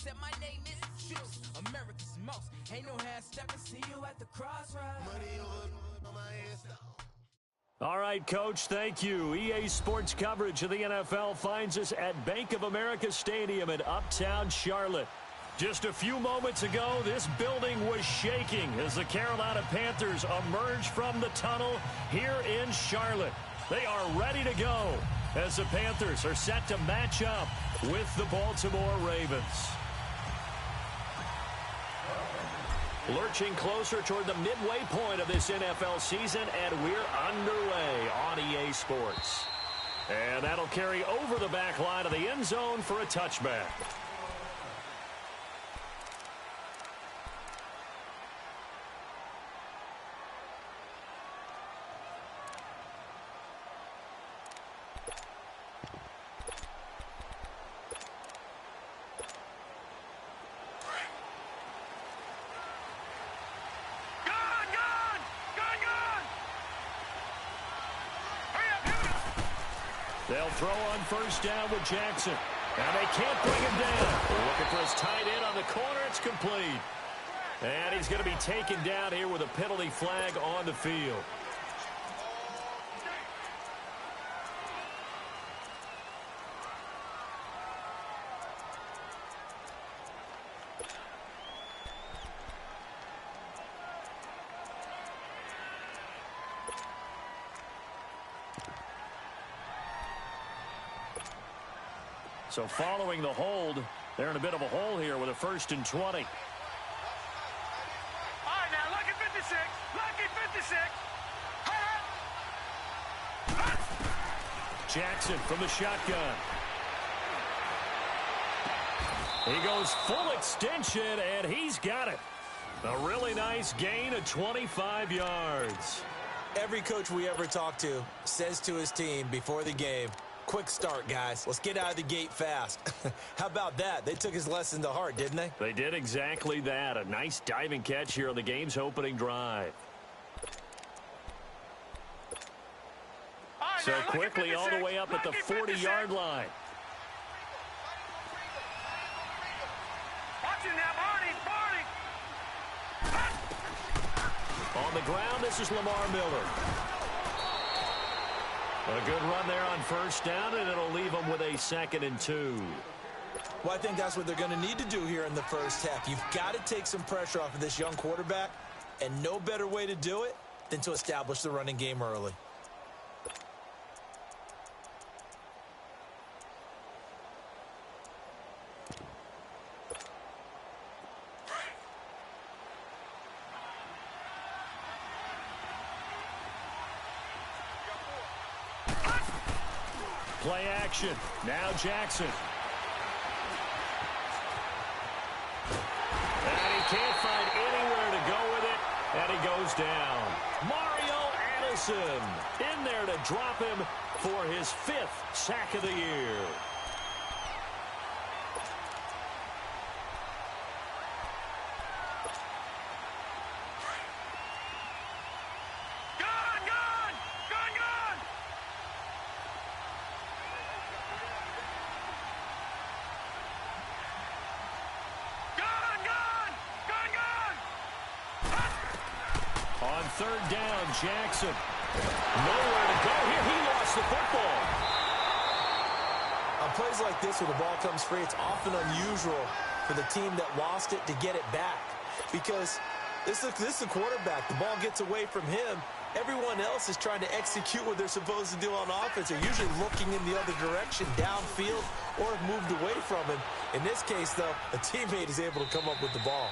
said my name is Juice, America's most. Ain't no half stepping, see you at the crossroads. Money over my hands. All right, Coach, thank you. EA Sports coverage of the NFL finds us at Bank of America Stadium in Uptown Charlotte. Just a few moments ago, this building was shaking as the Carolina Panthers emerged from the tunnel here in Charlotte. They are ready to go as the Panthers are set to match up with the Baltimore Ravens. Lurching closer toward the midway point of this NFL season, and we're underway on EA Sports. And that'll carry over the back line of the end zone for a touchback. They'll throw on first down with Jackson. And they can't bring him down. They're looking for his tight end on the corner. It's complete. And he's going to be taken down here with a penalty flag on the field. So following the hold, they're in a bit of a hole here with a 1st and 20. All right, now, lucky 56. Lucky 56. Jackson from the shotgun. He goes full extension, and he's got it. A really nice gain of 25 yards. Every coach we ever talk to says to his team before the game, quick start, guys. Let's get out of the gate fast. How about that? They took his lesson to heart, didn't they? They did exactly that. A nice diving catch here on the game's opening drive. So quickly all the way up at the 40-yard line. Watch it now, Barney. On the ground, this is Lamar Miller. A good run there on first down, and it'll leave them with a 2nd and 2. Well, I think that's what they're going to need to do here in the first half. You've got to take some pressure off of this young quarterback, and no better way to do it than to establish the running game early. Play action. Now Jackson. And he can't find anywhere to go with it. And he goes down. Mario Addison in there to drop him for his 5th sack of the year. On 3rd down, Jackson. Nowhere to go here. He lost the football. On plays like this where the ball comes free, it's often unusual for the team that lost it to get it back. Because this is the quarterback. The ball gets away from him. Everyone else is trying to execute what they're supposed to do on offense. They're usually looking in the other direction, downfield, or have moved away from him. In this case, though, a teammate is able to come up with the ball.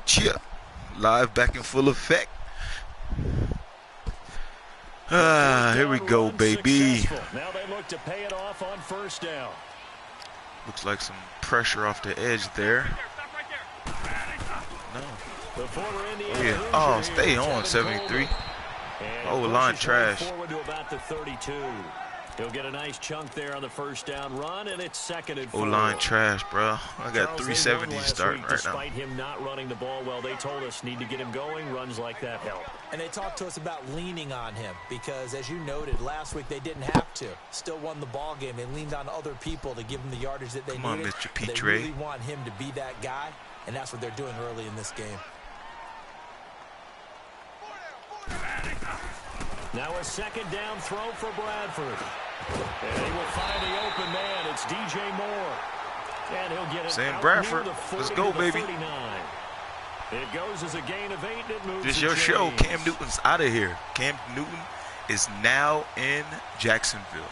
Cheer. Live back in full effect. Here we go, baby. Now they look to pay it off on first down. Looks like some pressure off the edge there. No. The former Indiana Oh, yeah. Hoosier Oh, here, stay on, Tevin 73. And Oh, pushes line right trash. forward to about the 32. He'll get a nice chunk there on the first down run, and it's 2nd and 4. O-line trash, bro. I got Charles, 370 starting week, right despite now. him not running the ball well, they told us need to get him going. Runs like that help. And they talked to us about leaning on him because, as you noted, last week they didn't have to. Still won the ball game. They leaned on other people to give them the yardage that they Come on, needed. Mr. They Petre. really want him to be that guy, and that's what they're doing early in this game. Now a 2nd down throw for Bradford. And he will find the open man. It's DJ Moore. And he'll get it Sam out Bradford. near the 40 Let's go, to the baby. 39. It goes as a gain of 8, and it moves This is to your show. James. Cam Newton's out of here. Cam Newton is now in Jacksonville.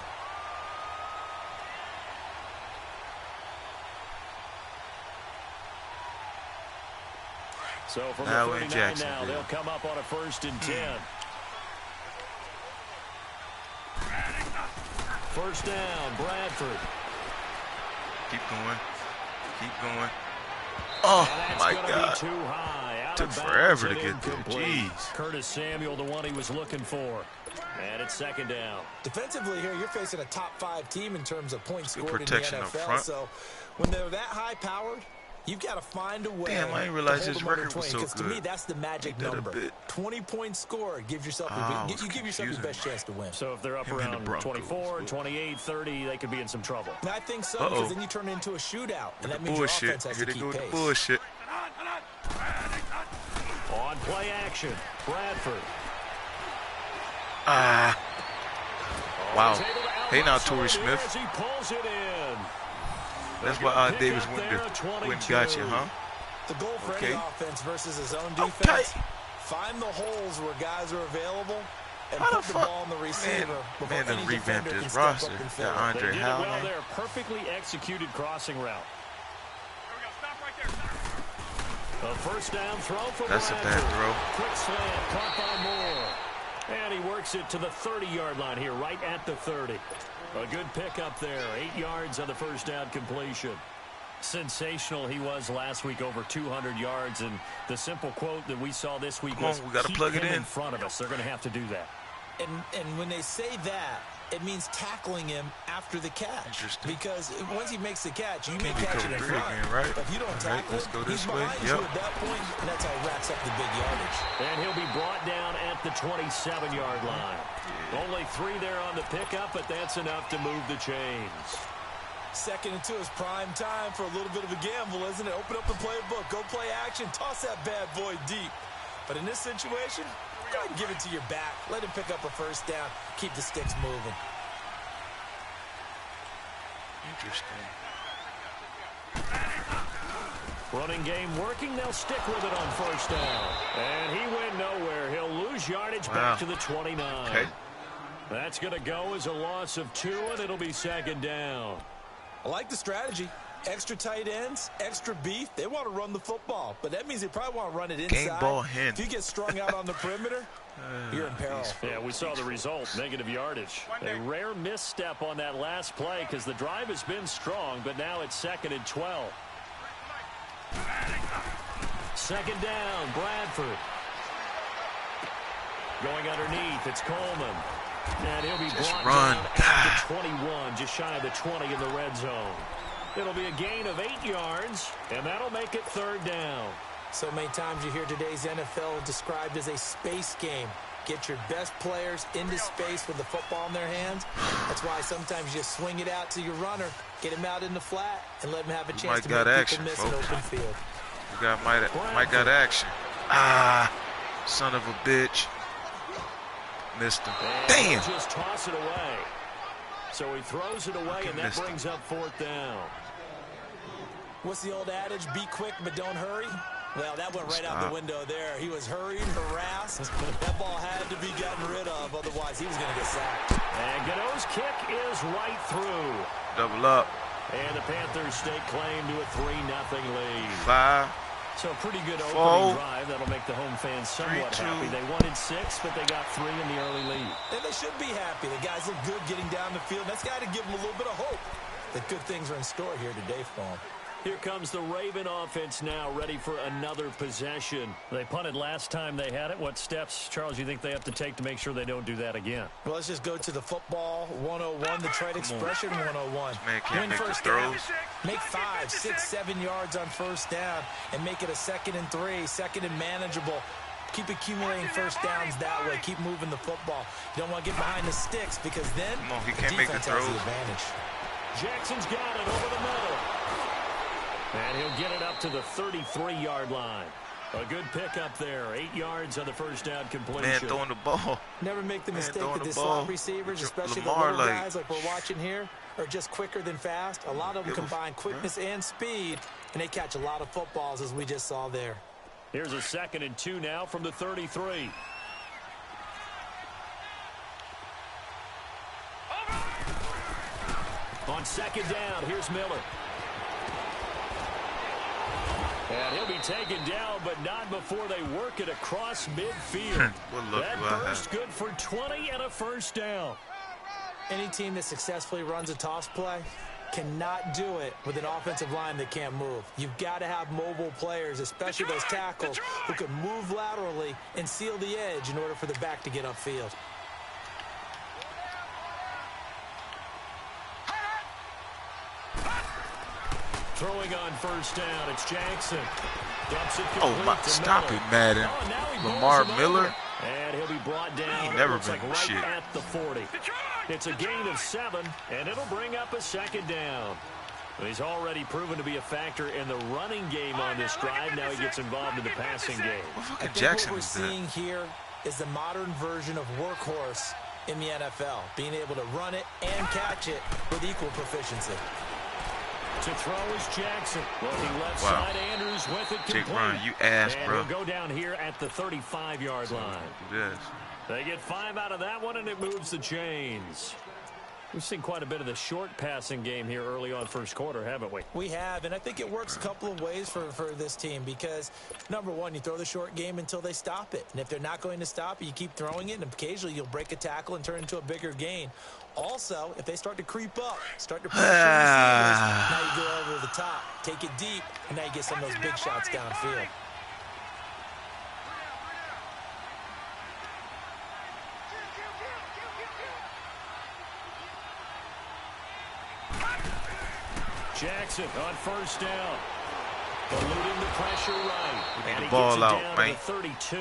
So from Now the in 39 now, Jacksonville. they'll come up on a 1st and 10. First down, Bradford. Keep going. Keep going. Oh, And my that's gonna God. be too high. Out Took of bounds forever to and get there. incomplete. Jeez. Curtis Samuel, the one he was looking for. And it's 2nd down. Defensively here, you're facing a top-5 team in terms of points Good scored in the protection up NFL. front. So when they're that high-powered, you've got to find a way. Damn, I didn't realize his record was so Because to me, good. that's the magic Ain't that a number. bit? 20 points scored gives yourself Ah, you it's give yourself your confusing. best chance to win. So if they're up Him and the around Broncos. 24, 28, 30, they could be in some trouble. And I think so, Uh-oh. because then you turn it into a shootout, and With that the means your bullshit. offense has Here to they keep go with the pace. bullshit. On play action, Bradford. Ah. Wow. He's able to Hey now, out-muscle Torrey it here Smith. as he pulls it in. That's A why good Davis pickup went there, to 22. got you, huh? The goal for Okay. any offense versus his own Okay. defense, find the holes where guys are available and How put the the fuck? ball on the receiver before Man done any revamped defender his can step roster. up and Got fill it. They Andre did it well Howland. there. Perfectly executed crossing route. A first down throw for That's a Bradford. bad throw. Quick slant, caught by Moore. And he works it to the 30-yard line here, right at the 30. A good pickup there. 8 yards on the first down completion. Sensational he was last week, over 200 yards. And the simple quote that we saw this week Come on, was, we gotta keep plug it him in. front of us. They're going to have to do that. And when they say that, it means tackling him after the catch. Interesting. Because once he makes the catch, you may Can't be catch cover it in 3 front. again, right? But if you don't All right, tackle let's him, go this he's way. behind Yep. you at that point, and that's how he racks up the big yardage. And he'll be brought down at the 27-yard line. Only 3 there on the pickup, but that's enough to move the chains. 2nd and 2 is prime time for a little bit of a gamble, isn't it? Open up the playbook, go play action, toss that bad boy deep. But in this situation, go ahead and give it to your back. Let him pick up a first down, keep the sticks moving. Interesting. Running game working. They'll stick with it on first down. And he went nowhere. He'll lose yardage back to the 29. Okay. That's going to go as a loss of 2, and it'll be 2nd down. I like the strategy. Extra tight ends, extra beef. They want to run the football, but that means they probably want to run it inside. Game ball hen. If you get strung out on the perimeter, you're in peril. Yeah, we saw the result, negative yardage. A rare misstep on that last play because the drive has been strong, but now it's 2nd and 12. 2nd down, Bradford. Going underneath, it's Coleman. And he'll be brought down at the 21, just shy of the 20 in the red zone. It'll be a gain of 8 yards, and that'll make it 3rd down. So many times you hear today's NFL described as a space game. Get your best players into space with the football in their hands. That's why sometimes you swing it out to your runner, get him out in the flat, and let him have a chance to make action, people miss an folks. open field. We got Mike got action. Ah, son of a bitch. Missed him. Damn. Just toss it away. So he throws it away, and that missed brings up 4th down. What's the old adage? Be quick, but don't hurry. Well, that went right out the window there. He was hurried, harassed. That ball had to be gotten rid of, otherwise he was going to get sacked. And Gano's kick is right through. Double up. And the Panthers stake claim to a 3-0 lead. 5. So a pretty good 4, opening drive. That'll make the home fans somewhat 3-2. happy. They wanted 6, but they got 3 in the early lead. And they should be happy. The guys look good getting down the field. That's got to give them a little bit of hope that good things are in store here today for them. Here comes the Raven offense now, ready for another possession. They punted last time they had it. What steps, Charles, you think they have to take to make sure they don't do that again? Well, let's just go to the football 101, the trade expression 101. Man can't make first the throws. down. Make 5, 6, 7 yards on first down and make it a 2nd and 3, 2nd and manageable. Keep accumulating first downs that way. Keep moving the football. You don't want to get behind the sticks because then He can't the make the defense has throws. the advantage. Jackson's got it over the middle. And he'll get it up to the 33-yard line. A good pickup there. 8 yards on the first down completion. Man throwing the ball. Never make the mistake throwing that the the ball. slot receivers, especially the Lamar, little like- guys like we're watching here, are just quicker than fast. A lot of them combine quickness and speed, and they catch a lot of footballs, as we just saw there. Here's a 2nd and 2 now from the 33. On 2nd down, here's Miller. And he'll be taken down, but not before they work it across midfield. That burst good for 20 and a first down. Any team that successfully runs a toss play cannot do it with an offensive line that can't move. You've got to have mobile players, especially those tackles, who can move laterally and seal the edge in order for the back to get upfield. Throwing on first down, it's Jackson. Dumps it Stop Miller. it, Madden. Lamar Miller. And he'll be brought down. He never looks been like right shit. at the 40. It's a gain of 7, and it'll bring up a 2nd down. He's already proven to be a factor in the running game on this drive. Now he gets involved in the passing game. I think Jackson what we're is that? seeing here is the modern version of workhorse in the NFL, being able to run it and catch it with equal proficiency. To throw is Jackson. Looking left side, Andrews with it complete. Jake Ryan, you ass, and bro. he'll go down here at the 35-yard line. Yes. They get 5 out of that one, and it moves the chains. We've seen quite a bit of the short passing game here early on first quarter, haven't we? We have, and I think it works a couple of ways for this team because, number one, you throw the short game until they stop it. And if they're not going to stop it, you keep throwing it, and occasionally you'll break a tackle and turn it into a bigger gain. Also, if they start to creep up, start to pressure receivers, now you go over the top, take it deep, and now you get some of those big shots downfield. Jackson on first down. Eluding the pressure right. And he ball gets it out, down man. to the 32.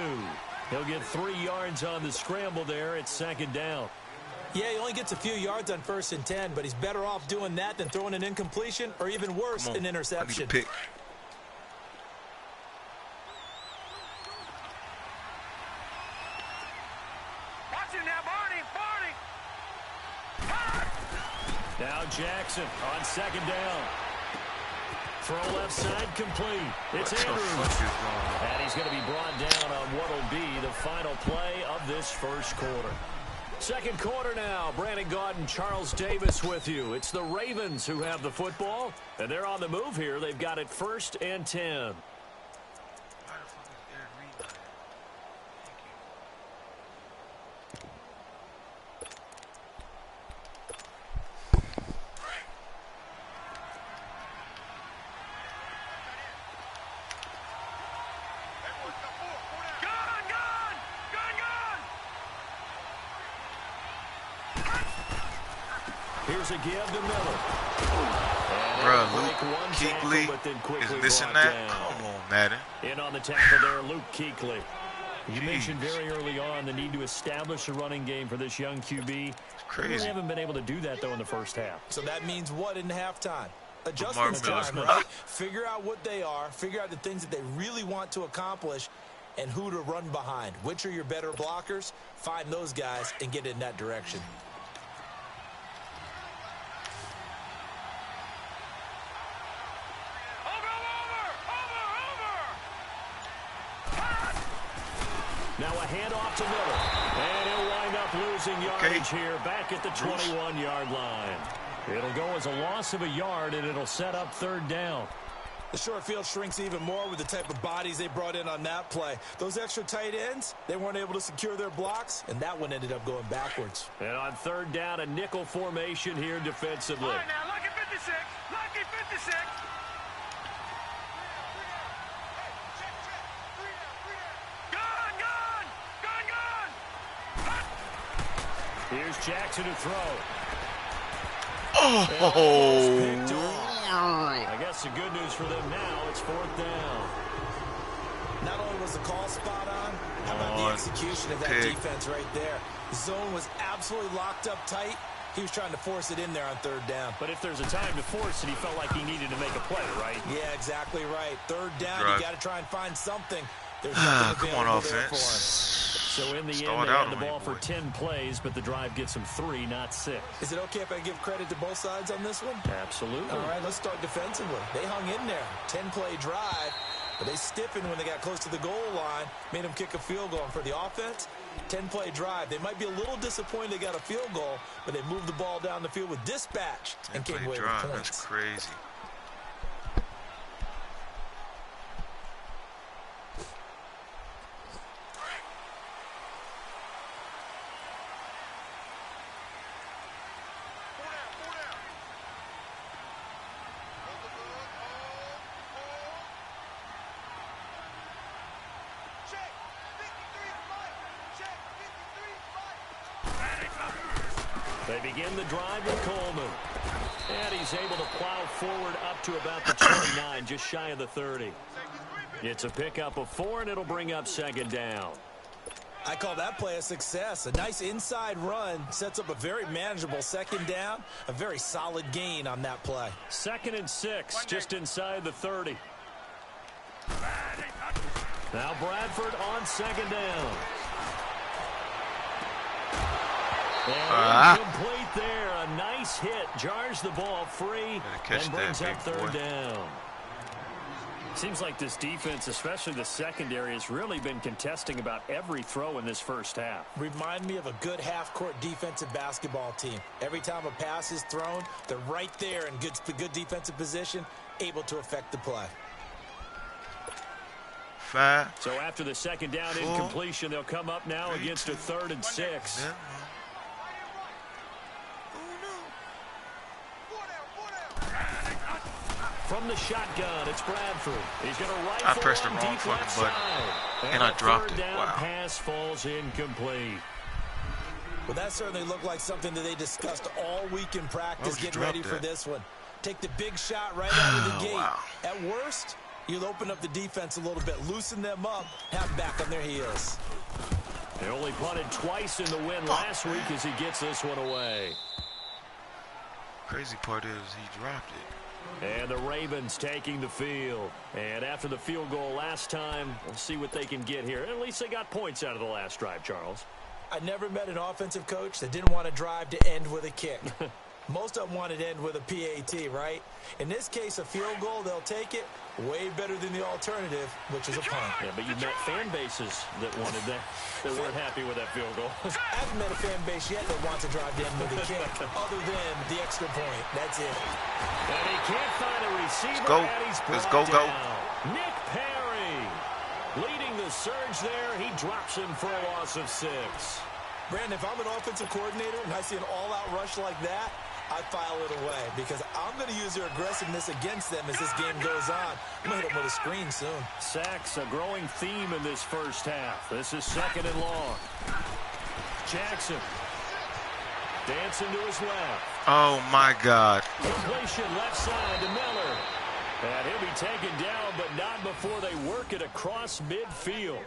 He'll get 3 yards on the scramble there. It's 2nd down. Yeah, he only gets a few yards on 1st and 10, but he's better off doing that than throwing an incompletion or even worse, an interception. I need a pick. Watch him now, Barney. Now Jackson on 2nd down. Throw left side complete. It's Andrews. And he's going to be brought down on what will be the final play of this first quarter. Second quarter now. Brandon Gaudin, Charles Davis with you. It's the Ravens who have the football, and they're on the move here. They've got it 1st and 10. Here's a give to Miller. Bro, Luke Kuechly is missing that. Come on, Madden. In on the tackle there, Luke Kuechly. You mentioned very early on the need to establish a running game for this young QB. It's crazy. They haven't been able to do that, though, in the first half. So that means what in halftime? Adjustments time, Miller. right? Figure out what they are, figure out the things that they really want to accomplish, and who to run behind. Which are your better blockers? Find those guys and get in that direction. Now a handoff to Miller. And he'll wind up losing yardage here back at the 21-yard line. It'll go as a loss of a yard, and it'll set up 3rd down. The short field shrinks even more with the type of bodies they brought in on that play. Those extra tight ends, they weren't able to secure their blocks, and that one ended up going backwards. And on 3rd down, a nickel formation here defensively. All right, now, lucky 56. Lucky 56. Here's Jackson to throw. I guess the good news for them now, it's 4th down. Not only was the call spot on, how about the execution of that defense right there? The zone was absolutely locked up tight. He was trying to force it in there on 3rd down. But if there's a time to force it, he felt like he needed to make a play, right? Yeah, exactly right. 3rd down, you got to try and find something. There's nothing come on, offense. So in the end, they had the ball for 10 plays, but the drive gets them 3, not 6. Is it okay if I give credit to both sides on this one? Absolutely. All right, let's start defensively. They hung in there. 10-play drive, but they stiffened when they got close to the goal line, made them kick a field goal. And for the offense, 10-play drive. They might be a little disappointed they got a field goal, but they moved the ball down the field with dispatch and came away with points. That's crazy. They begin the drive with Coleman. And he's able to plow forward up to about the 29, just shy of the 30. It's a pickup of 4, and it'll bring up 2nd down. I call that play a success. A nice inside run sets up a very manageable 2nd down. A very solid gain on that play. 2nd and 6, just inside the 30. Now Bradford on 2nd down. And incomplete there. A nice hit. Jars the ball free and brings up 3rd down. Seems like this defense, especially the secondary, has really been contesting about every throw in this first half. Remind me of a good half-court defensive basketball team. Every time a pass is thrown, they're right there in good defensive position, able to affect the play. 5. So after the 2nd down incompletion, they'll come up now against a 3rd and 6. From the shotgun, it's Bradford. He's going to rifle. I pressed the wrong fucking button, and I dropped it. Wow. Pass falls incomplete. Well, that certainly looked like something that they discussed all week in practice, getting ready for this one. Take the big shot right out of the gate. Wow. At worst, you'll open up the defense a little bit, loosen them up, have them back on their heels. They only punted twice in the win last week as he gets this one away. Crazy part is he dropped it. And the Ravens taking the field. And after the field goal last time, we'll see what they can get here. At least they got points out of the last drive, Charles. I never met an offensive coach that didn't want to drive to end with a kick. Most of them wanted to end with a PAT, right? In this case, a field goal, they'll take it. Way better than the alternative, which is a punt. Yeah, but you met fan bases that wanted that, that weren't happy with that field goal. I haven't met a fan base yet that wants to drive to end with a kick, other than the extra point. That's it. And he can't find a receiver. Let's go. Nick Perry leading the surge there. He drops him for a loss of 6. Brandon, if I'm an offensive coordinator and I see an all-out rush like that, I file it away because I'm going to use their aggressiveness against them as this game goes on. I'm going to hit them with a screen soon. Sacks, a growing theme in this first half. This is 2nd and long. Jackson dancing to his left. Oh, my God. Completion left side to Miller. And he'll be taken down, but not before they work it across midfield.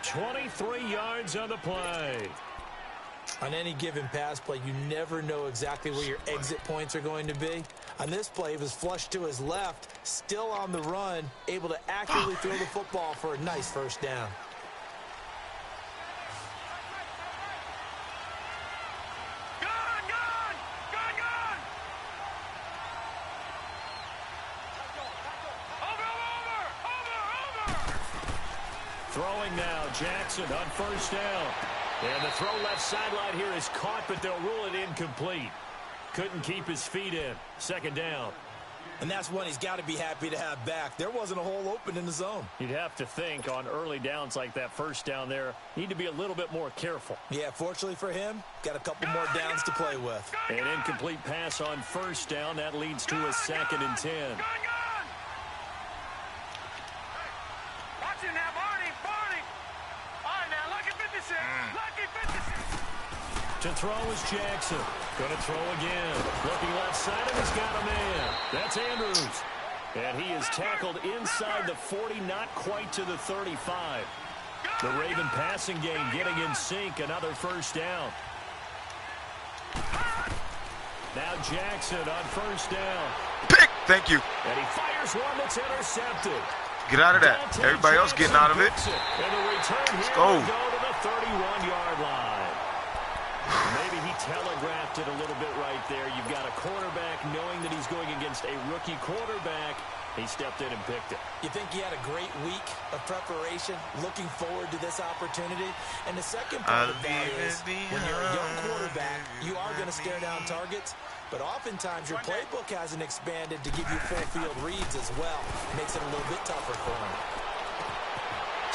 23 yards on the play. On any given pass play, you never know exactly where your exit points are going to be. On this play, he was flushed to his left, still on the run, able to accurately throw the football for a nice 1st down. Throwing now, Jackson on 1st down. And the throw left sideline here is caught, but they'll rule it incomplete. Couldn't keep his feet in. 2nd down. And that's one he's got to be happy to have back. There wasn't a hole open in the zone. You'd have to think on early downs like that 1st down there, need to be a little bit more careful. Yeah, fortunately for him, got a couple more downs to play with. An incomplete pass on 1st down. That leads to a 2nd and 10. Watch it now, Barney. All right, now, lucky 56. Lucky 56. To throw is Jackson. Going to throw again. Looking left side, and he's got a man. That's Andrews. And he is tackled inside the 40, not quite to the 35. The Raven passing game getting in sync. Another first down. Now Jackson on first down. Pick! Thank you. And he fires one that's intercepted. Get out of that. Everybody else getting out of it. And the return here go. will go to the 31-yard line. Maybe he telegraphed it a little bit right there. You've got a quarterback knowing that he's going against a rookie quarterback. He stepped in and picked it. You think he had a great week of preparation, looking forward to this opportunity? And the second part of that is, when you're a young quarterback, you are going to stare down targets, but oftentimes your playbook hasn't expanded to give you full field reads as well. Makes it a little bit tougher for him.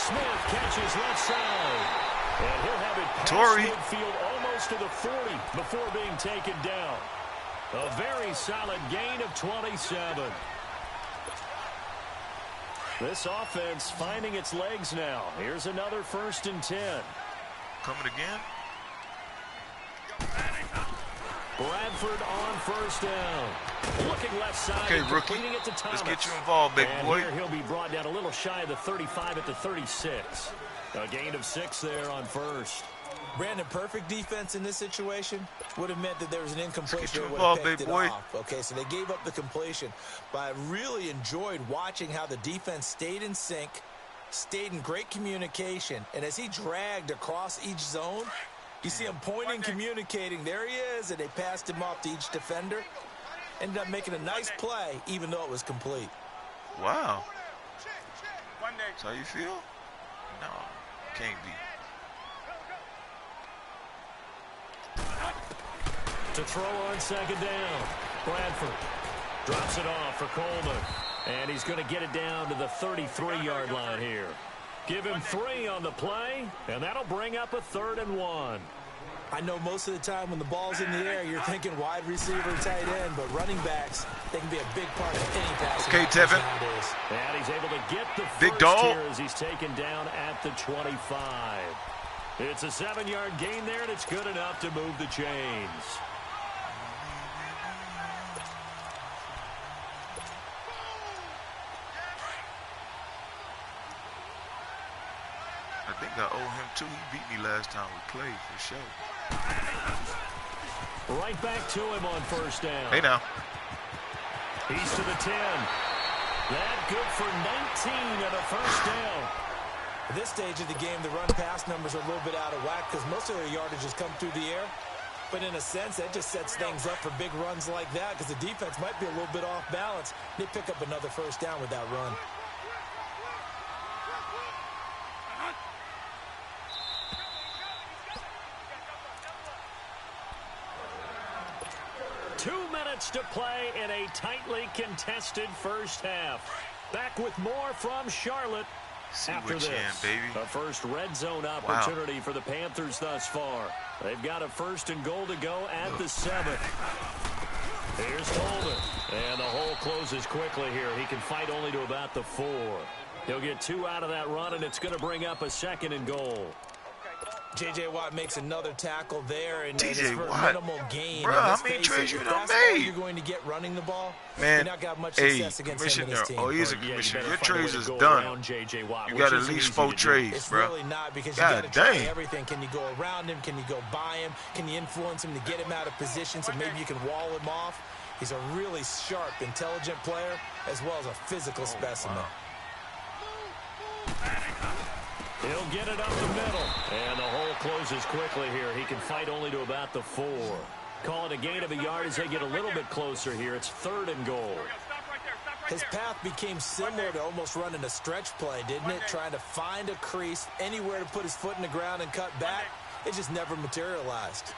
Smith catches left side. And he'll have it past midfield almost to the 40 before being taken down. A very solid gain of 27. This offense finding its legs now. Here's another 1st and 10. Coming again. Bradford on first down. Looking left side. Okay, rookie. It to Thomas. Let's get you involved, big boy. Here he'll be brought down a little shy of the 35 at the 36. A gain of 6 there on first. Brandon, perfect defense in this situation would have meant that there was an incompletion. Get you involved, big boy. Okay, so they gave up the completion. But I really enjoyed watching how the defense stayed in sync, stayed in great communication. And as he dragged across each zone, you see him pointing, communicating. There he is, and they passed him off to each defender. Ended up making a nice play, even though it was complete. Wow. That's how you feel? No, can't be. To throw on second down. Bradford drops it off for Coleman. And he's going to get it down to the 33-yard line here. Give him 3 on the play, and that'll bring up a 3rd and 1. I know most of the time when the ball's in the air, you're thinking wide receiver, tight end, but running backs, they can be a big part of any passing Okay, Tevin. nowadays. And he's able to get the big first dog here as he's taken down at the 25. It's a 7-yard gain there, and it's good enough to move the chains. I think I owe him 2. He beat me last time we played, for sure. Right back to him on first down. Hey, now. He's to the 10. That good for 19 and a first down. At this stage of the game, the run-pass numbers are a little bit out of whack because most of their yardage has come through the air. But in a sense, that just sets things up for big runs like that because the defense might be a little bit off balance. They pick up another first down with that run. To play in a tightly contested first half. Back with more from Charlotte after this. Baby. A first red zone opportunity for the Panthers thus far. They've got a 1st and goal to go at the 7. Here's Coleman. And the hole closes quickly here. He can fight only to about the 4. He'll get 2 out of that run, and it's going to bring up a 2nd and goal. J.J. Watt makes another tackle there, and it's for Watt. minimal gain. Bro, how many trades you done made? You're going to get running the ball. Man, you're not got much success against him in this team. Oh, he's a commissioner. Your trades is done. You got at least 4 trades, it's bro. It's really not because you got to try everything. Can you go around him? Can you go by him? Can you influence him to get him out of position so maybe you can wall him off? He's a really sharp, intelligent player as well as a physical specimen. Wow. He'll get it up the middle. And the hole closes quickly here. He can fight only to about the 4. Call it a gain of a yard as they get a little bit closer here. It's 3rd and goal. His path became similar to almost running a stretch play, didn't it? Trying to find a crease, anywhere to put his foot in the ground and cut back. It just never materialized.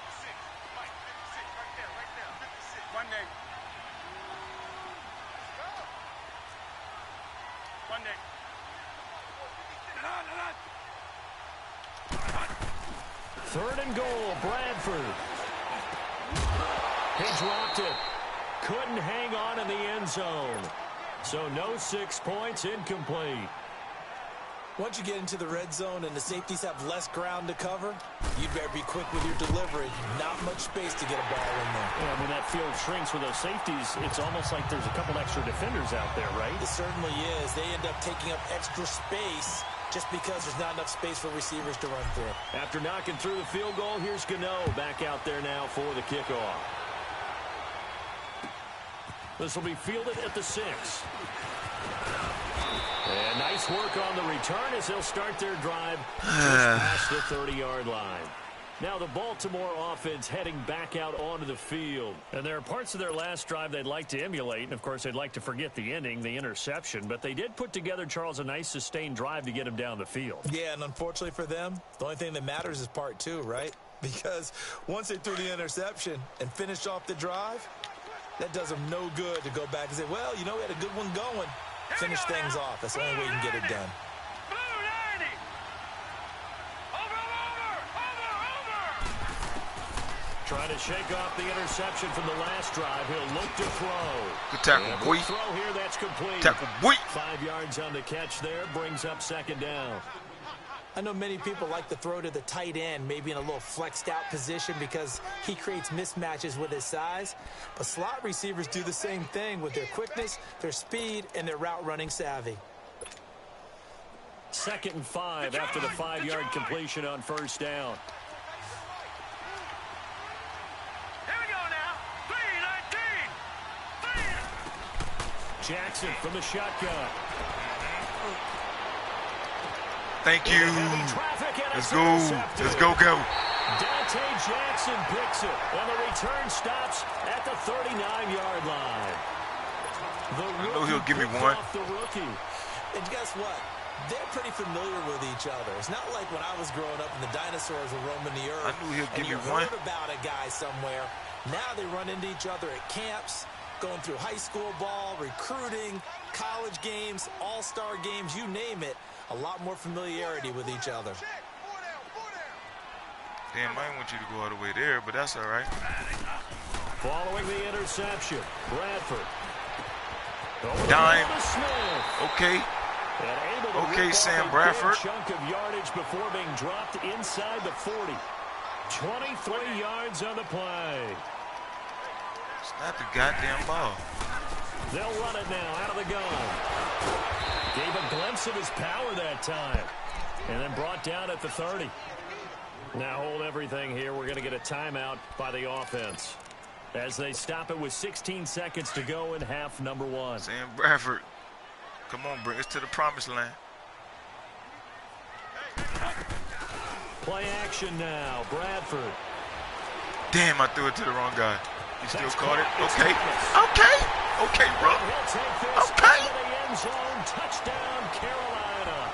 Third and goal, Bradford. He dropped it. Couldn't hang on in the end zone. So no 6 points, incomplete. Once you get into the red zone and the safeties have less ground to cover, you better be quick with your delivery. Not much space to get a ball in there. Yeah, when that field shrinks with those safeties, it's almost like there's a couple extra defenders out there, right? It certainly is. They end up taking up extra space just because there's not enough space for receivers to run through. After knocking through the field goal, here's Gano back out there now for the kickoff. This will be fielded at the 6. And nice work on the return as they'll start their drive just past the 30-yard line. Now the Baltimore offense heading back out onto the field. And there are parts of their last drive they'd like to emulate. And, of course, they'd like to forget the ending, the interception. But they did put together, Charles, a nice sustained drive to get them down the field. Yeah, and unfortunately for them, the only thing that matters is part 2, right? Because once they threw the interception and finished off the drive, that does them no good to go back and say, well, you know, we had a good one going. Finish things off. That's the only way you can get it done. Trying to shake off the interception from the last drive. He'll look to throw. Good tackle, boy. Throw here, that's complete. Tackle, boy. 5 yards on the catch there. Brings up second down. I know many people like to throw to the tight end, maybe in a little flexed out position because he creates mismatches with his size. But slot receivers do the same thing with their quickness, their speed, and their route running savvy. 2nd and 5 after the 5-yard completion on first down. Here we go now. 3-19. Jackson from the shotgun. Thank you. Let's go. Let's go. Dante Jackson picks it, and the return stops at the 39-yard line. I know he'll give me one. The rookie. And guess what? They're pretty familiar with each other. It's not like when I was growing up and the dinosaurs were roaming the earth. I knew he'll give me and you one. heard about a guy somewhere. Now they run into each other at camps, going through high school ball, recruiting, college games, all-star games, you name it. A lot more familiarity with each other. Damn, I didn't want you to go all the way there, but that's all right. Following the interception, Bradford. Dime. Okay. Okay, Sam Bradford. Chunk of yardage before being dropped inside the 40. 23 yards on the play. Snap the goddamn ball. They'll run it now out of the gun. Gave a glimpse of his power that time. And then brought down at the 30. Now hold everything here. We're going to get a timeout by the offense as they stop it with 16 seconds to go in half number 1. Sam Bradford. Come on, bring us to the promised land. Play action now. Bradford. Damn, I threw it to the wrong guy. He still caught it. Okay. Okay. Okay, bro. He'll take this okay. into the end zone. Touchdown, Carolina.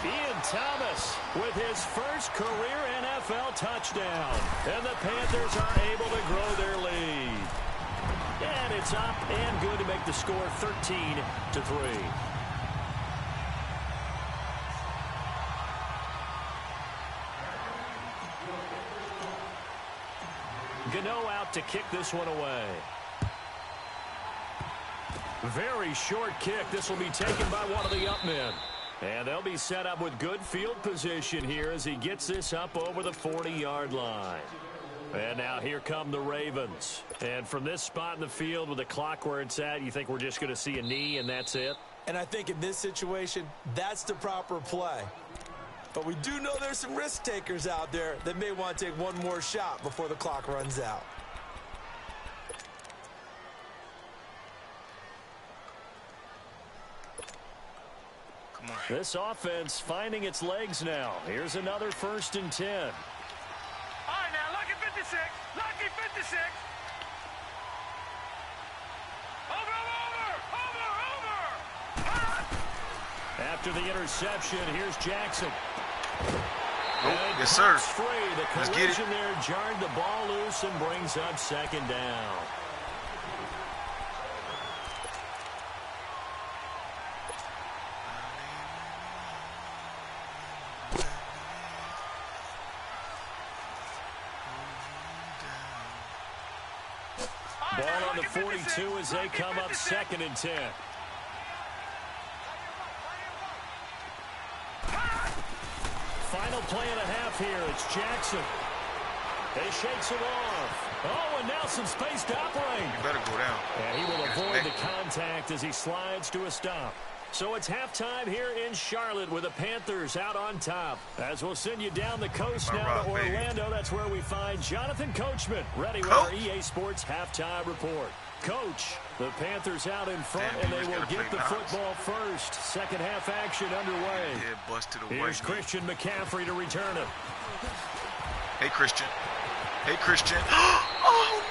Ian Thomas with his first career NFL touchdown. And the Panthers are able to grow their lead. And it's up and good to make the score 13-3. Gano out to kick this one away. Very short kick. This will be taken by one of the up men. And they'll be set up with good field position here as he gets this up over the 40-yard line. And now here come the Ravens. And from this spot in the field with the clock where it's at, you think we're just going to see a knee and that's it? And I think in this situation, that's the proper play. But we do know there's some risk takers out there that may want to take one more shot before the clock runs out. Come on. This offense finding its legs now. Here's another 1st and 10. All right, now, lucky 56. Lucky 56. Over. After the interception, here's Jackson. Nope. Yes, sir. Free. The Let's get it. collision there jarred the ball loose and brings up 2nd down. Ball on the 42 as they come up 2nd and 10. final play and a half here. It's Jackson. He shakes him off. Oh, and now some space to operate. You better go down. And he will avoid the contact as he slides to a stop. So it's halftime here in Charlotte with the Panthers out on top. As we'll send you down the coast now to Orlando. That's where we find Jonathan Coachman ready with our EA Sports halftime report. Coach, the Panthers out in front, and they will get the football first. Second half action underway. Yeah, busted away. Here's Christian McCaffrey to return it. Hey, Christian. Hey, Christian. Oh,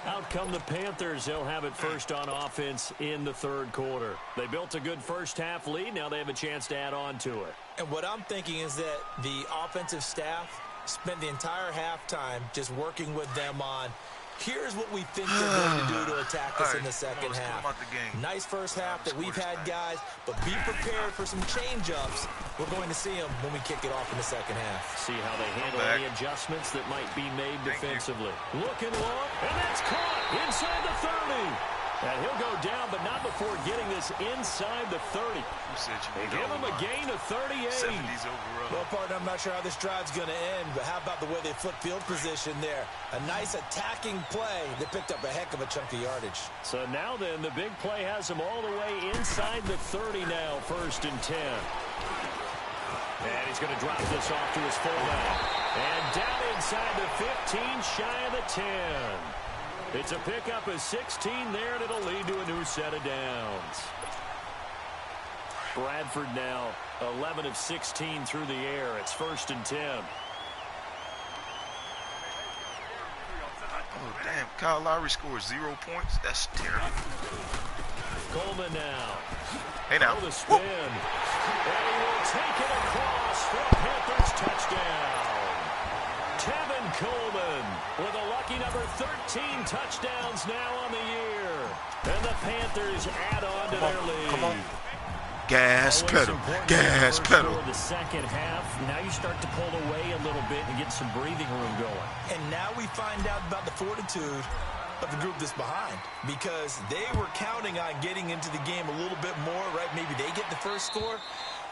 no. Out come the Panthers. They'll have it first on offense in the third quarter. They built a good first half lead. Now they have a chance to add on to it. And what I'm thinking is that the offensive staff spent the entire halftime just working with them on, here's what we think they're going to do to attack us in the second half. Nice first half that we've had, guys, but be prepared for some change-ups. We're going to see them when we kick it off in the second half. See how they handle any adjustments that might be made defensively. Looking long, and that's caught inside the 30. And he'll go down, but not before getting this inside the 30. They give him a gain of 38. 70s overall. Well, partner, I'm not sure how this drive's going to end, but how about the way they flip field position there? A nice attacking play. They picked up a heck of a chunk of yardage. So now then, the big play has them all the way inside the 30 now, 1st and 10. And he's going to drop this off to his fullback. And down inside the 15, shy of the 10. It's a pickup of 16 there, and it'll lead to a new set of downs. Bradford now 11 of 16 through the air. It's 1st and 10. Oh, damn. Kyle Lowry scores 0 points. That's terrible. Coleman now. Hey, now. The spin. And he will take it across for a Panthers touchdown. Tevin Coleman with a lucky number 13 touchdowns now on the year. And the Panthers add on to their lead. Come on. Gas pedal. Gas pedal. The second half, now you start to pull away a little bit and get some breathing room going. And now we find out about the fortitude of the group that's behind, because they were counting on getting into the game a little bit more, right? Maybe they get the first score.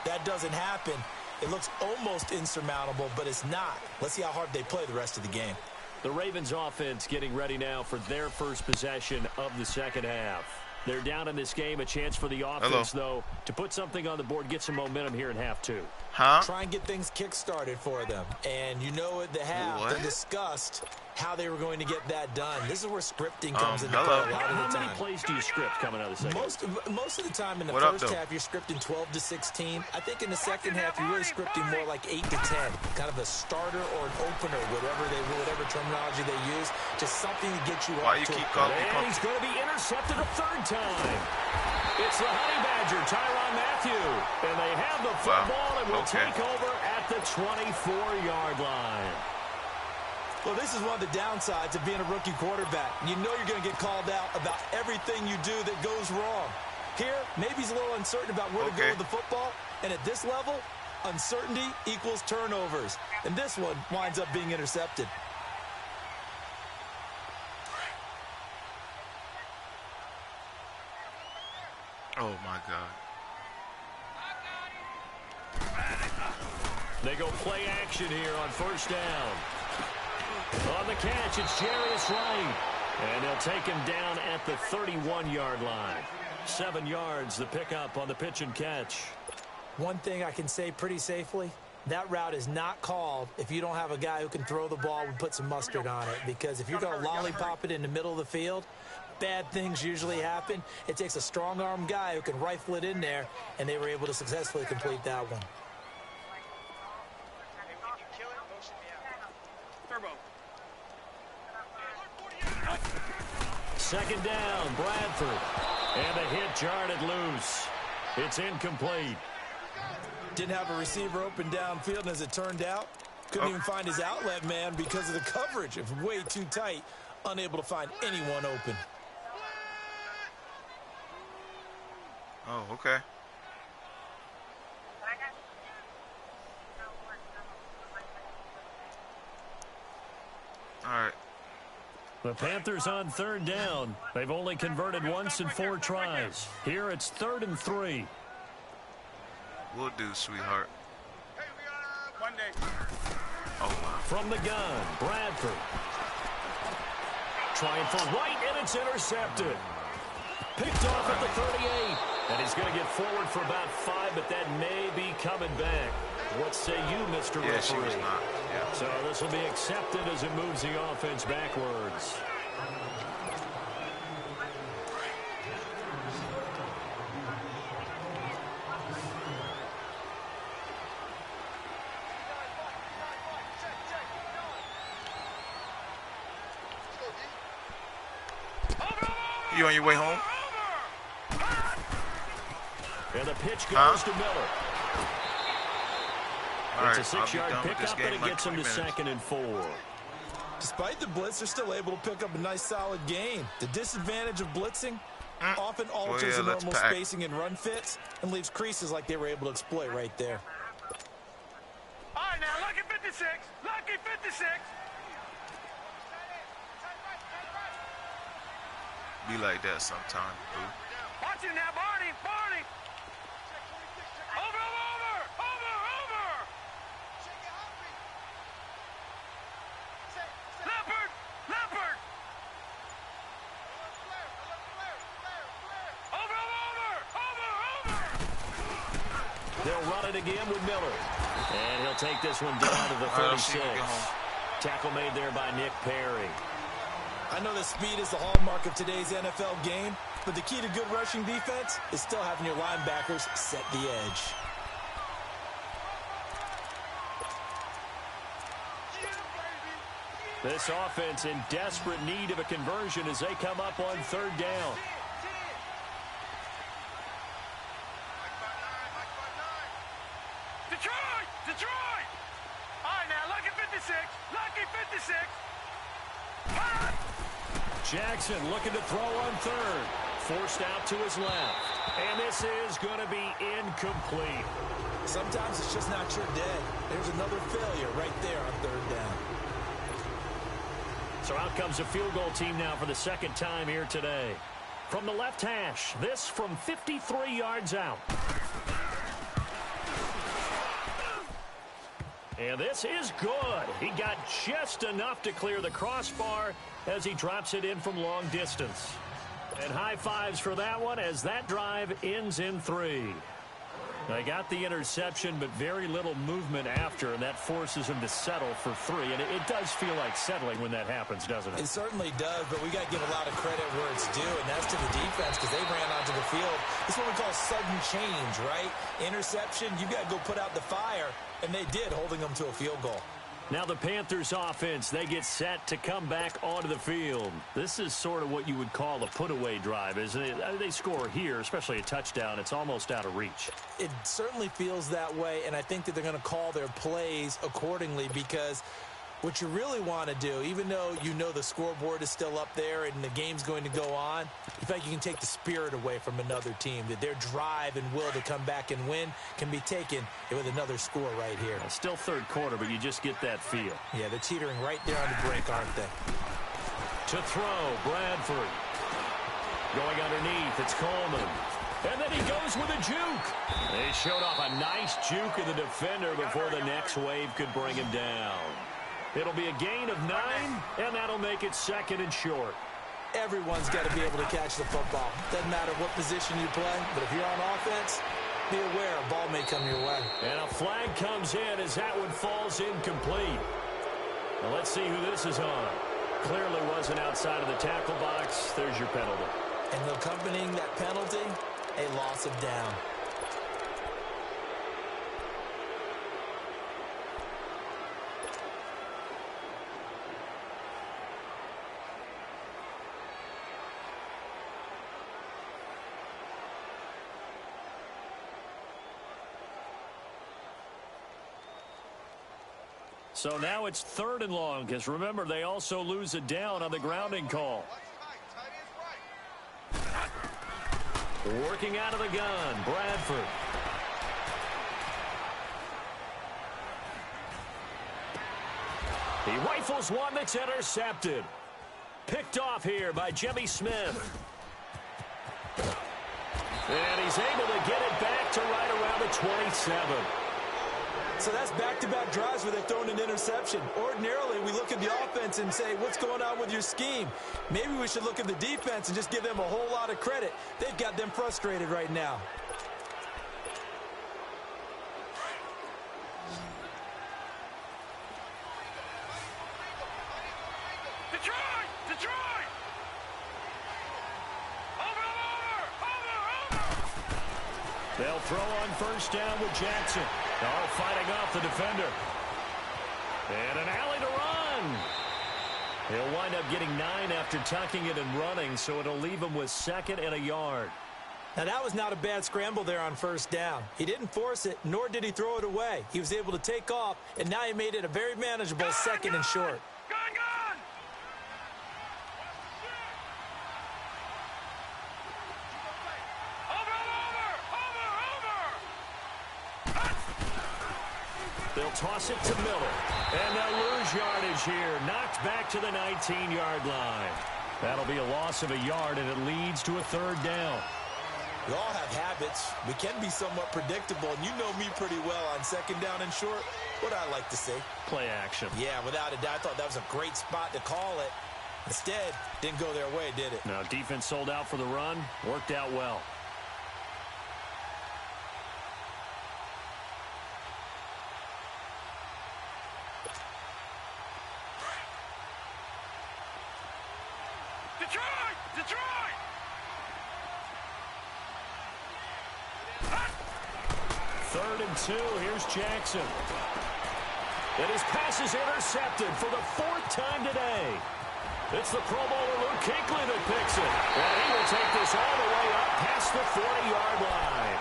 That doesn't happen. It looks almost insurmountable, but it's not. Let's see how hard they play the rest of the game. The Ravens offense getting ready now for their first possession of the second half. They're down in this game. A chance for the offense, though, to put something on the board, get some momentum here in half two. Try and get things kick-started for them. And you know at the half, they discussed how they were going to get that done. This is where scripting comes into play a lot of the time. How many plays do you script coming out of the second? Most of the time in the first half, you're scripting 12 to 16. I think in the second half, you're really scripting more like 8 to 10. Kind of a starter or an opener, whatever terminology they use. Just something to get you off to a calling me And he's going to be intercepted a third time. It's the Honey Badger, Tyrann Mathieu. And they have the football and will take over at the 24-yard line. Well, this is one of the downsides of being a rookie quarterback. You know you're going to get called out about everything you do that goes wrong. Here, maybe he's a little uncertain about where to go with the football. And at this level, uncertainty equals turnovers. And this one winds up being intercepted. Oh, my God. They go play action here on first down. On the catch, it's Jarius Wright. And they'll take him down at the 31-yard line. 7 yards, the pickup on the pitch and catch. One thing I can say pretty safely, that route is not called if you don't have a guy who can throw the ball and put some mustard on it. Because if you're going to lollipop it in the middle of the field, bad things usually happen. It takes a strong-arm guy who can rifle it in there, and they were able to successfully complete that one. Second down, Bradford. And the hit jarred it loose. It's incomplete. Didn't have a receiver open downfield, and as it turned out, couldn't even find his outlet man because of the coverage. It was way too tight, unable to find anyone open. Oh, okay. All right. The Panthers on third down. They've only converted once in 4 tries. Here it's 3rd and 3. We'll do, sweetheart. One day. Oh, wow. From the gun, Bradford. Trying for right, and it's intercepted. Picked off at the 38. And he's going to get forward for about 5, but that may be coming back. What say you, Mr. Referee? Yeah, she was not. Yeah. So this will be accepted as it moves the offense backwards. You on your way home? And the pitch goes to Miller. All right, it's a 6-yard pickup, and it gets him to 2nd and 4. Despite the blitz, they're still able to pick up a nice, solid gain. The disadvantage of blitzing often alters the normal spacing and run fits and leaves creases like they were able to exploit right there. All right, now, lucky 56. Lucky 56. Be like that sometimes, boo. Watch him now, Barney. Barney. Over. Leopard. Over. They'll run it again with Miller. And he'll take this one down to the 36. Tackle made there by Nick Perry. I know that speed is the hallmark of today's NFL game, but the key to good rushing defense is still having your linebackers set the edge. This offense in desperate need of a conversion as they come up on 3rd down. Detroit! All right, now, lucky 56. Lucky 56. Jackson looking to throw on 3rd. Forced out to his left. And this is going to be incomplete. Sometimes it's just not your day. There's another failure right there on 3rd down. So out comes a field goal team now for the 2nd time here today. From the left hash, this from 53 yards out. And this is good. He got just enough to clear the crossbar as he drops it in from long distance. And high fives for that one as that drive ends in 3. They got the interception, but very little movement after, and that forces him to settle for 3. And it does feel like settling when that happens, doesn't it? It certainly does, but we got to give a lot of credit where it's due, and that's to the defense because they ran onto the field. This is what we call sudden change, right? Interception, you got to go put out the fire, and they did, holding them to a field goal. Now the Panthers offense, they get set to come back onto the field. This is sort of what you would call a put-away drive, isn't it? They score here, especially a touchdown. It's almost out of reach. It certainly feels that way, and I think that they're going to call their plays accordingly because what you really want to do, even though you know the scoreboard is still up there and the game's going to go on, in fact, you can take the spirit away from another team, that their drive and will to come back and win can be taken with another score right here. Still 3rd quarter, but you just get that feel. Yeah, they're teetering right there on the brink, aren't they? To throw, Bradford. Going underneath, it's Coleman. And then he goes with a juke. They showed off a nice juke of the defender before the next wave could bring him down. It'll be a gain of 9, and that'll make it 2nd and short. Everyone's got to be able to catch the football. Doesn't matter what position you play, but if you're on offense, be aware a ball may come your way. And a flag comes in as that one falls incomplete. Now let's see who this is on. Clearly wasn't outside of the tackle box. There's your penalty. And accompanying that penalty, a loss of down. So now it's 3rd and long, because remember, they also lose a down on the grounding call. Working out of the gun, Bradford. He rifles one that's intercepted. Picked off here by Jimmy Smith. And he's able to get it back to right around the 27. So that's back-to-back drives where they're throwing an interception. Ordinarily, we look at the offense and say, what's going on with your scheme? Maybe we should look at the defense and just give them a whole lot of credit. They've got them frustrated right now. Detroit! Detroit! Over! They'll throw on first down with Jackson. All fighting off the defender. And an alley to run. He'll wind up getting 9 after tucking it and running, so it'll leave him with 2nd and a yard. Now, that was not a bad scramble there on first down. He didn't force it, nor did he throw it away. He was able to take off, and now he made it a very manageable 2nd and short. Gone! They'll toss it to Miller. And they'll lose yardage here. Knocked back to the 19-yard line. That'll be a loss of a yard, and it leads to a 3rd down. We all have habits. We can be somewhat predictable, and you know me pretty well on 2nd down and short. What I like to say? Play action. Yeah, without a doubt. I thought that was a great spot to call it. Instead, didn't go their way, did it? Now, defense sold out for the run. Worked out well. Detroit! 3rd and 2. Here's Jackson. And his pass is intercepted for the 4th time today. It's the Pro Bowler Luke Kuechly that picks it. And he will take this all the way up past the 40-yard line.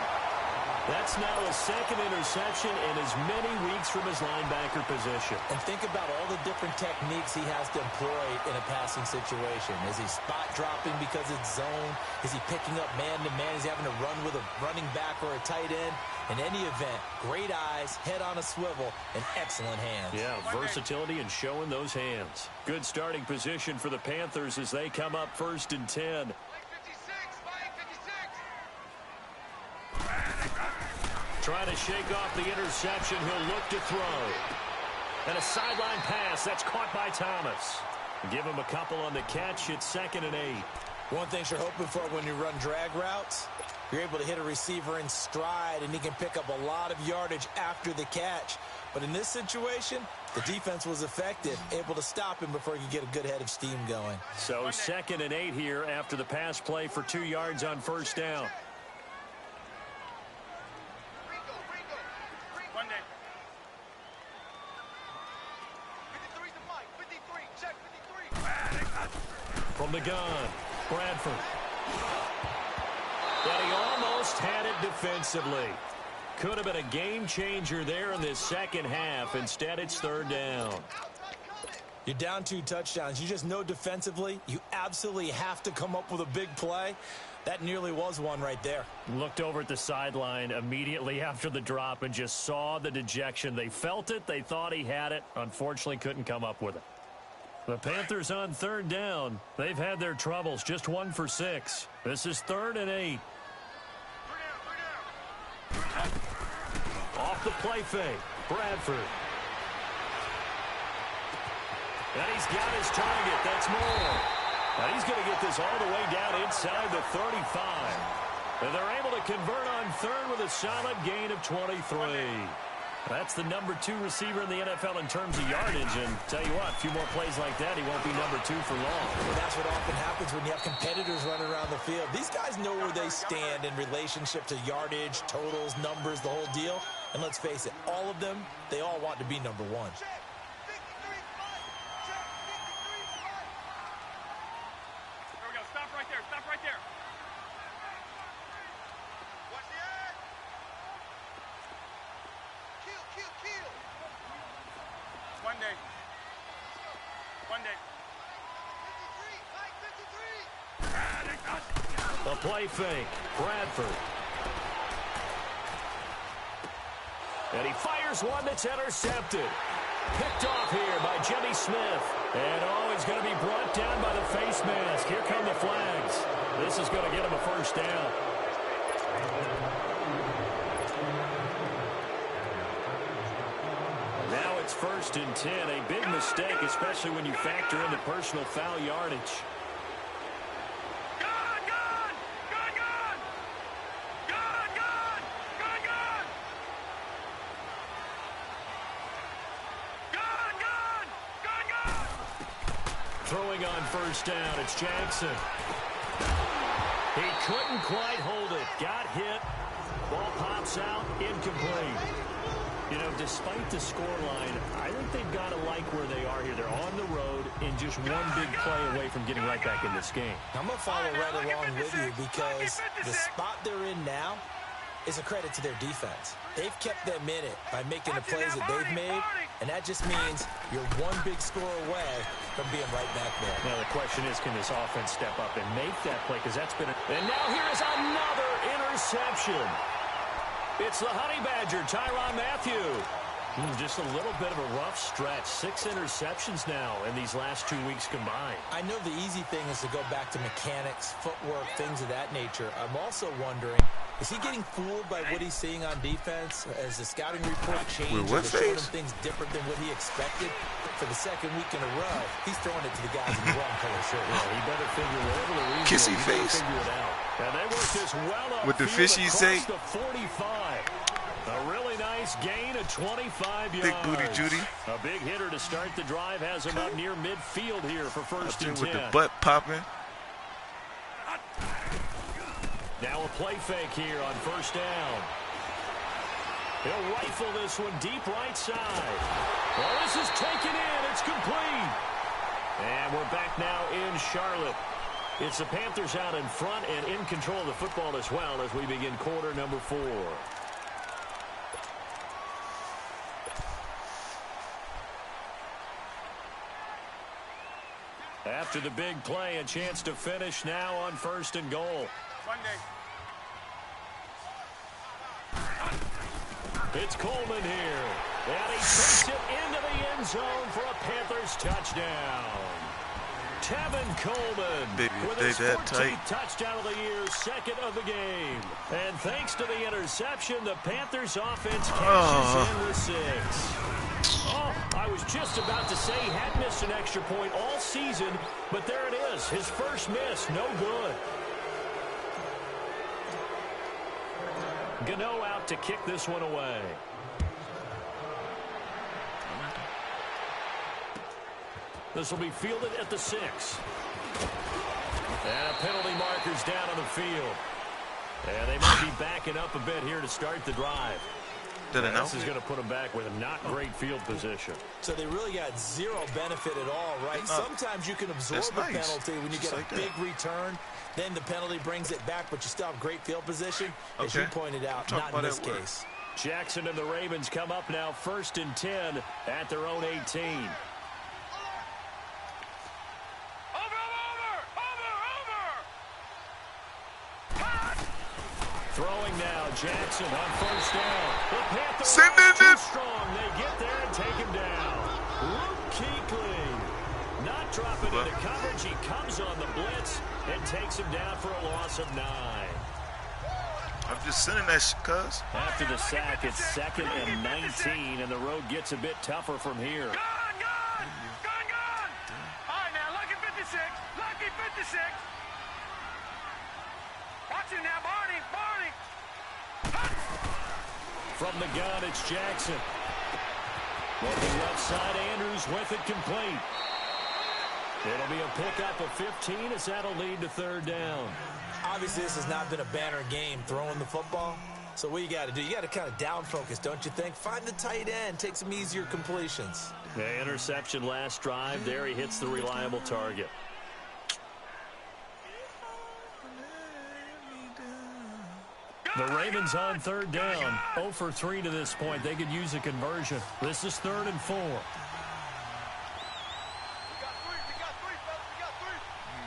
That's now his 2nd interception in as many weeks from his linebacker position. And think about all the different techniques he has to employ in a passing situation. Is he spot dropping because it's zone? Is he picking up man-to-man? Is he having to run with a running back or a tight end? In any event, great eyes, head on a swivel, and excellent hands. Yeah, versatility and showing those hands. Good starting position for the Panthers as they come up 1st and 10. Trying to shake off the interception. He'll look to throw. And a sideline pass. That's caught by Thomas. Give him a couple on the catch. It's 2nd and 8. One thing you're hoping for when you run drag routes, you're able to hit a receiver in stride, and he can pick up a lot of yardage after the catch. But in this situation, the defense was effective, able to stop him before he could get a good head of steam going. So 2nd and 8 here after the pass play for 2 yards on first down. From the gun, Bradford. But he almost had it defensively. Could have been a game changer there in this 2nd half. Instead, it's 3rd down. You're down 2 touchdowns. You just know defensively you absolutely have to come up with a big play. That nearly was one right there. Looked over at the sideline immediately after the drop and just saw the dejection. They felt it. They thought he had it. Unfortunately, couldn't come up with it. The Panthers on 3rd down. They've had their troubles. Just 1 for 6. This is 3rd and 8. Off the play fake. Bradford. And he's got his target. That's Moore. Now he's going to get this all the way down inside the 35. And they're able to convert on 3rd with a solid gain of 23. That's the number 2 receiver in the NFL in terms of yardage. And tell you what, a few more plays like that, he won't be number 2 for long. Well, that's what often happens when you have competitors running around the field. These guys know where they stand in relationship to yardage, totals, numbers, the whole deal. And let's face it, all of them, they all want to be number 1. The play fake. Bradford. And he fires one that's intercepted. Picked off here by Jimmy Smith. And he's going to be brought down by the face mask. Here come the flags. This is going to get him a first down. first and 10. A big mistake, especially when you factor in the personal foul yardage. Throwing on first down, it's Jackson. He couldn't quite hold it. Got hit. Ball pops out, incomplete. You know, despite the scoreline, I think they've got to like where they are here. They're on the road and just one big play away from getting right back in this game. I'm going to follow right along with you because the spot they're in now is a credit to their defense. They've kept them in it by making the plays that they've made, and that just means you're one big score away from being right back there. Now the question is, can this offense step up and make that play? Because that's been And now here's another interception. It's the Honey Badger, Tyrann Mathieu. Just a little bit of a rough stretch. 6 interceptions now in these last 2 weeks combined. I know the easy thing is to go back to mechanics, footwork, things of that nature. I'm also wondering, is he getting fooled by what he's seeing on defense? As the scouting report changed, they're showing him things different than what he expected. For the second week in a row, he's throwing it to the guys in the wrong color shirt. Yeah, he better figure whatever the reason Kissy is, face. Figure it out. And they work this well up With the fishy say. The 45. A really nice gain of 25 yards. Big booty Judy. A big hitter to start the drive has him up near midfield here for first and 10. With the butt popping. Now a play fake here on first down. He'll rifle this one deep right side. Well, this is taken in. It's complete. And we're back now in Charlotte. It's the Panthers out in front and in control of the football as well as we begin quarter number 4. After the big play, a chance to finish now on first and goal. It's Coleman here. And he takes it into the end zone for a Panthers touchdown. Tevin Coleman with his 14th touchdown of the year, second of the game. And thanks to the interception, the Panthers offense catches in with 6. Oh, I was just about to say he had missed an extra point all season, but there it is. His first miss, no good. Gano out to kick this one away. This will be fielded at the 6. And a penalty marker's down on the field. And they might be backing up a bit here to start the drive. This is going to put them back with a not great field position. So they really got zero benefit at all, right? Sometimes you can absorb a penalty when you get a big return. Then the penalty brings it back, but you still have great field position. As you pointed out, not in this case. Jackson and the Ravens come up now first and 10 at their own 18. Throwing now, Jackson on first down. The Panthers too strong. They get there and take him down. Luke Kuechly not dropping into coverage. He comes on the blitz and takes him down for a loss of 9. I'm just sending that shit, cuz. After the sack, it's 2nd and 19, and the road gets a bit tougher from here. Gone! All right, now, lucky 56. Lucky 56. Watch him now, Barney. From the gun, it's Jackson. Looking left side, Andrews with it complete. It'll be a pickup of 15 as that'll lead to 3rd down. Obviously, this has not been a banner game throwing the football. So what you got to do, you got to kind of down focus, don't you think? Find the tight end, take some easier completions. The interception last drive. There he hits the reliable target. The Ravens on 3rd down. 0 for 3 to this point. They could use a conversion. This is 3rd and 4. We got 3. We got 3.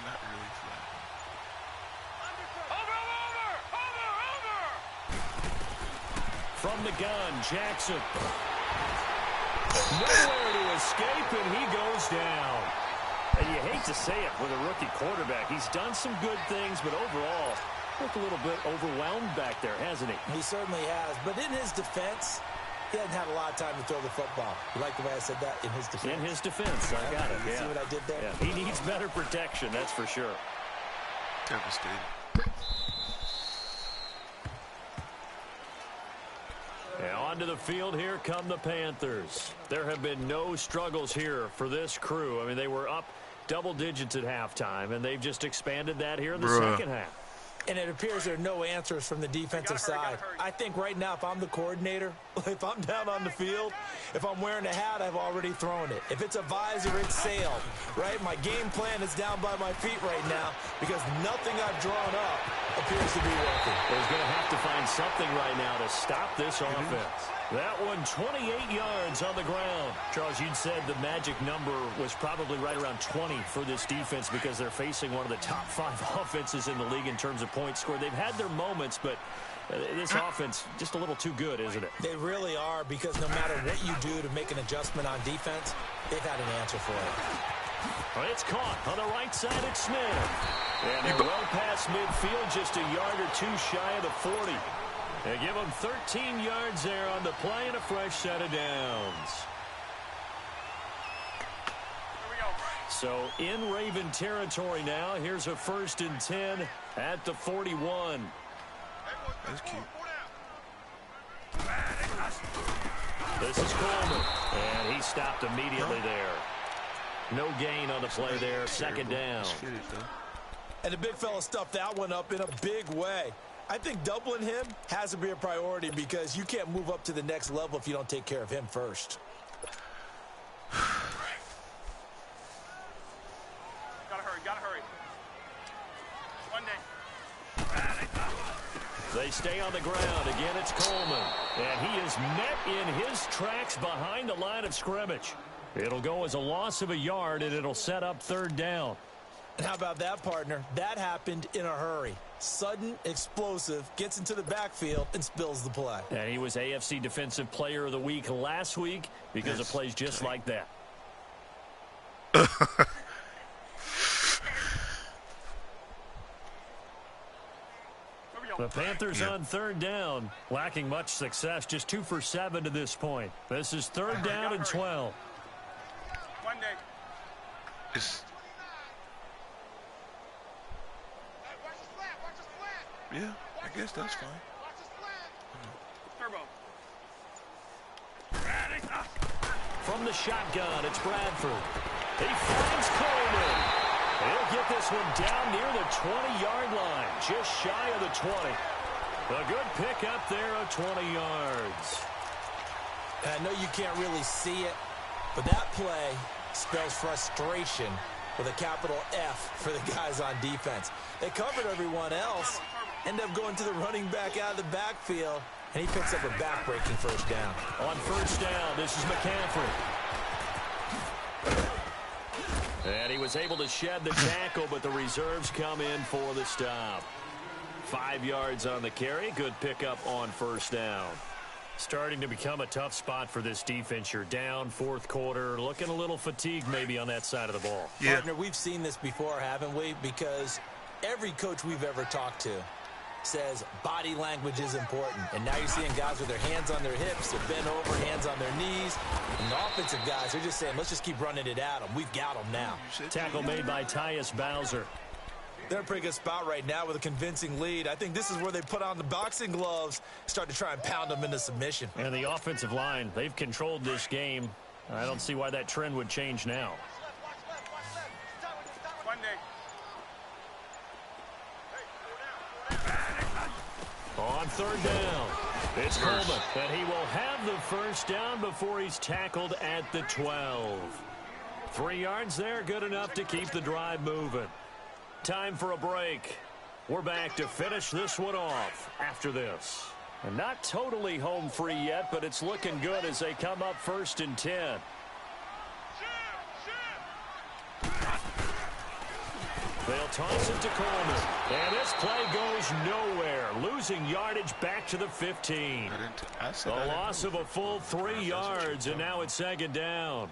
Not really flat. Over. From the gun, Jackson. Nowhere to escape, and he goes down. And you hate to say it with a rookie quarterback. He's done some good things, but overall, looked a little bit overwhelmed back there, hasn't he? He certainly has. But in his defense, He hasn't had a lot of time to throw the football. You like the way I said that? In his defense. In his defense. I got it. You see what I did there? Yeah. He needs better protection, that's for sure. Devastated. And onto the field, here come the Panthers. There have been no struggles here for this crew. I mean, they were up double digits at halftime, and they've just expanded that here in the second half. And it appears there are no answers from the defensive side. I think right now, if I'm the coordinator, if I'm down on the field, if I'm wearing a hat, I've already thrown it. If it's a visor, it's sailed, right? My game plan is down by my feet right now because nothing I've drawn up appears to be working. He's going to have to find something right now to stop this offense. That one, 28 yards on the ground. Charles, you'd said the magic number was probably right around 20 for this defense because they're facing one of the top 5 offenses in the league in terms of points scored. They've had their moments, but this offense just a little too good, isn't it? They really are, because no matter what you do to make an adjustment on defense, they've had an answer for it. Well, it's caught on the right side. It's Smith. And they're well past midfield, just a yard or two shy of the 40. They give them 13 yards there on the play and a fresh set of downs. So in Raven territory now. Here's a 1st and 10 at the 41. That's cute. This is Coleman. And he stopped immediately there. No gain on the play there. Second down. And the big fella stuffed that one up in a big way. I think doubling him has to be a priority because you can't move up to the next level if you don't take care of him first. Gotta hurry. One day. They stay on the ground. Again, it's Coleman. And he is met in his tracks behind the line of scrimmage. It'll go as a loss of a yard, and it'll set up 3rd down. And how about that, partner? That happened in a hurry. Sudden, explosive, gets into the backfield, and spills the play. And he was AFC Defensive Player of the Week last week because of plays just like that. The Panthers on 3rd down, lacking much success, just 2 for 7 to this point. This is 3rd down and 12. One day. Yeah, I guess that's fine. Turbo. From the shotgun, it's Bradford. He finds Coleman. He'll get this one down near the 20-yard line, just shy of the 20. A good pick up there of 20 yards. I know you can't really see it, but that play spells frustration with a capital F for the guys on defense. They covered everyone else, end up going to the running back out of the backfield, and he picks up a back-breaking 1st down. On 1st down, this is McCaffrey. And he was able to shed the tackle, but the reserves come in for the stop. 5 yards on the carry. Good pickup on 1st down. Starting to become a tough spot for this defense. You're down 4th quarter, looking a little fatigued maybe on that side of the ball. Yeah. Partner, we've seen this before, haven't we? Because every coach we've ever talked to says body language is important. And now you're seeing guys with their hands on their hips, they're bent over, hands on their knees. And the offensive guys, they're just saying, let's just keep running it at them. We've got them now. Tackle made by Tyus Bowser. They're in a pretty good spot right now with a convincing lead. I think this is where they put on the boxing gloves, start to try and pound them into submission. And the offensive line, they've controlled this game. I don't see why that trend would change now. One day. On 3rd down, it's Coleman, and he will have the 1st down before he's tackled at the 12. 3 yards there, good enough to keep the drive moving. Time for a break. We're back to finish this one off after this. And not totally home free yet, but it's looking good as they come up 1st and 10. They'll toss it to Coleman. And this play goes nowhere. Losing yardage back to the 15. A loss of a full 3 yards, and now it's 2nd down.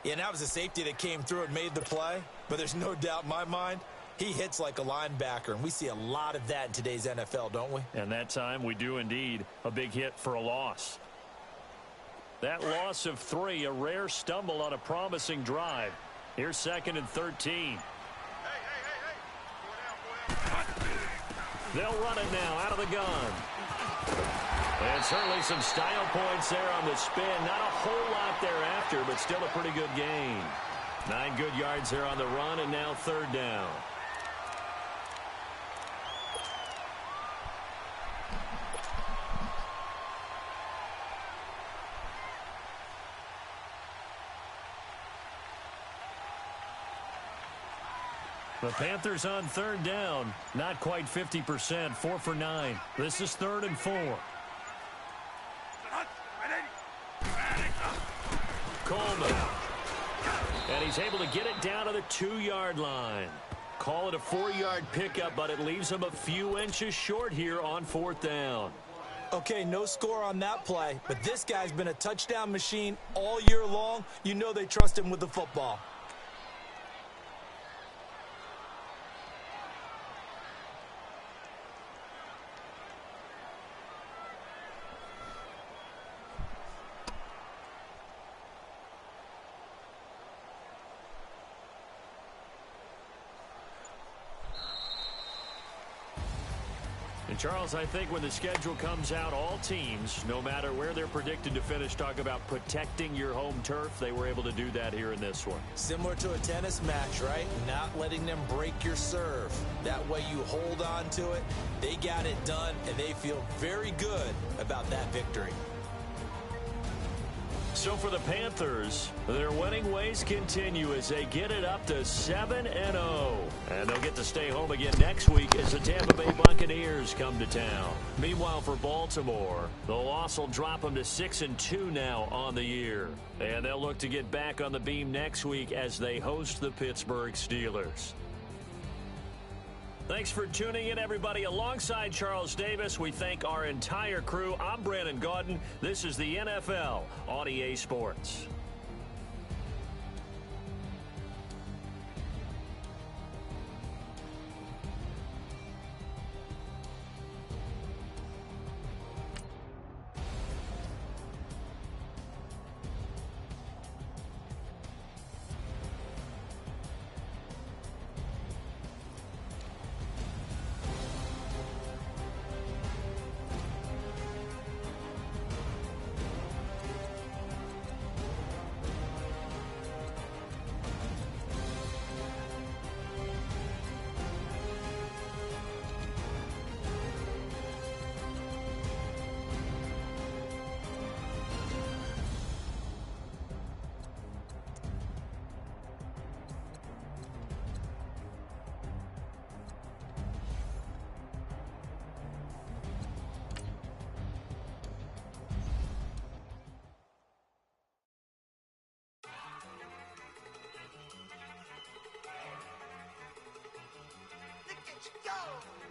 Yeah, and that was a safety that came through and made the play. But there's no doubt in my mind, he hits like a linebacker. And we see a lot of that in today's NFL, don't we? And that time we do indeed. A big hit for a loss. That loss of 3, a rare stumble on a promising drive. Here's 2nd and 13. They'll run it now out of the gun. And certainly some style points there on the spin. Not a whole lot thereafter, but still a pretty good gain. 9 good yards there on the run, and now 3rd down. The Panthers on 3rd down. Not quite 50%. 4 for 9. This is 3rd and 4. Coleman. And he's able to get it down to the 2-yard line. Call it a 4-yard pickup, but it leaves him a few inches short here on 4th down. Okay, no score on that play, but this guy's been a touchdown machine all year long. You know they trust him with the football. And Charles, I think when the schedule comes out, all teams, no matter where they're predicted to finish, talk about protecting your home turf. They were able to do that here in this one. Similar to a tennis match, right? Not letting them break your serve. That way you hold on to it. They got it done, and they feel very good about that victory. So for the Panthers, their winning ways continue as they get it up to 7-0. And they'll get to stay home again next week as the Tampa Bay Buccaneers come to town. Meanwhile, for Baltimore, the loss will drop them to 6-2 now on the year. And they'll look to get back on the beam next week as they host the Pittsburgh Steelers. Thanks for tuning in, everybody. Alongside Charles Davis, we thank our entire crew. I'm Brandon Gaudin. This is the NFL on EA Sports. Look at you go!